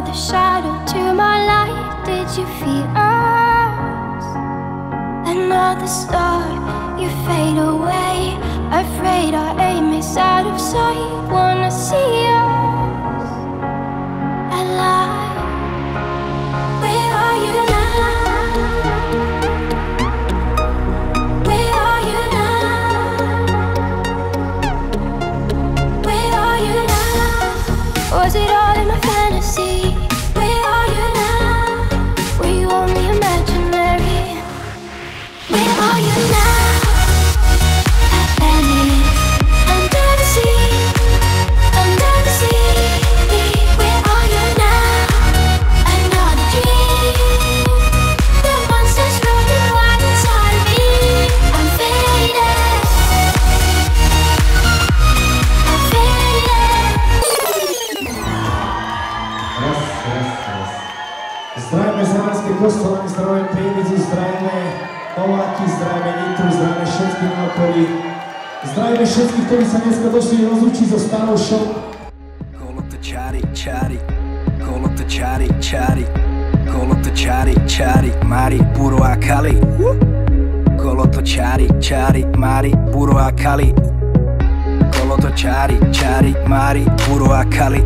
the shadow to my light. Did you feel us? Another star, you fade away. Afraid our aim is out of sight. Wanna see us alive. Where are you now? Where are you now? Where are you now? Was it all in my fantasy? Where are you now? Were you only imaginary? Where are you now? Zdravíme Zámorské Kostelany, zdravíme Prievidzu, zdravíme Nováky, zdravíme Nitru, zdravíme všetkých na okolí. Zdravíme všetkých, ktorí sa dneska došli rozlúčiť so starou show. Kolo to čári, čári, kolo to čári, čári, kolo to čári, čári, Mari, Puro a Kali. Kolo to čári, čári, Mari, Puro a Kali. Kolo to čári, čári, Mari, Puro a Kali.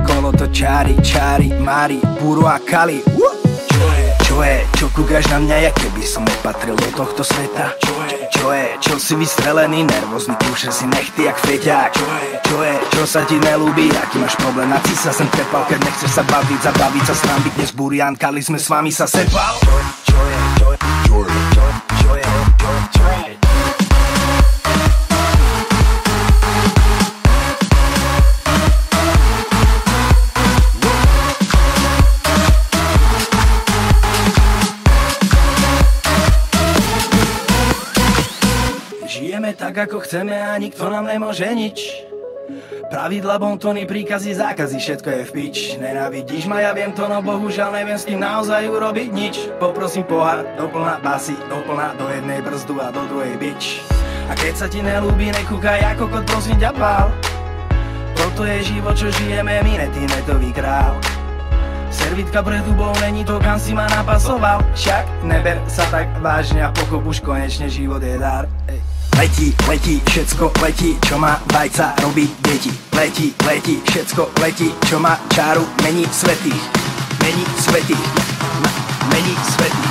Kolo to čári, čári, Mari, Puro a Kali. Čo je, čo kúkaš na mňa, jak keby som nepatril do tohto sveta? Čo je, čo si vystrelený, nervózny, kúše si nechty jak feťák? Čo je, čo sa ti nelúbi, aký máš problém, na sa sem trepal, keď nechceš sa baviť, zabaviť sa s nami, dnes Burian Kali sme s vami sa sepal. Čo je, čo je, čo je, čo je, čo je. Žijeme tak, ako chceme a nikto nám nemôže nič. Pravidla, bontony, príkazy, zákazy, všetko je v pič. Nenávidíš ma, ja viem to, no bohužiaľ neviem s tým naozaj urobiť nič. Poprosím pohár, doplná basy, doplná do jednej brzdu a do druhej bič. A keď sa ti nelúbi, nekúkaj ako kot, prosím ťa pál. Toto je život, čo žijeme, my netový král. Servitka pred hubou, není to, kam si ma napasoval. Však neber sa tak vážne a pochop, už konečne život je dar. Letí, letí, všetko letí, čo má vajca, robí deti. Letí, letí, všetko letí, čo má čáru, mení svetých. Mení svetých, mení svetých,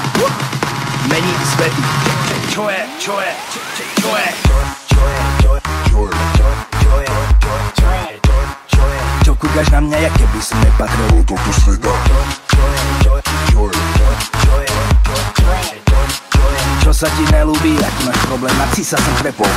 mení svetých. Čo je, čo je, čo je, čo je, čo je, čo je, čo je, čo je, čo je. Čo kúkaš na mňa, jak keby som nepatril do tohto sveta? Čo je, čo je, čo je, čo je, čo je. Čo sa ti nelúbi, aký máš problém, na sa sem trepol.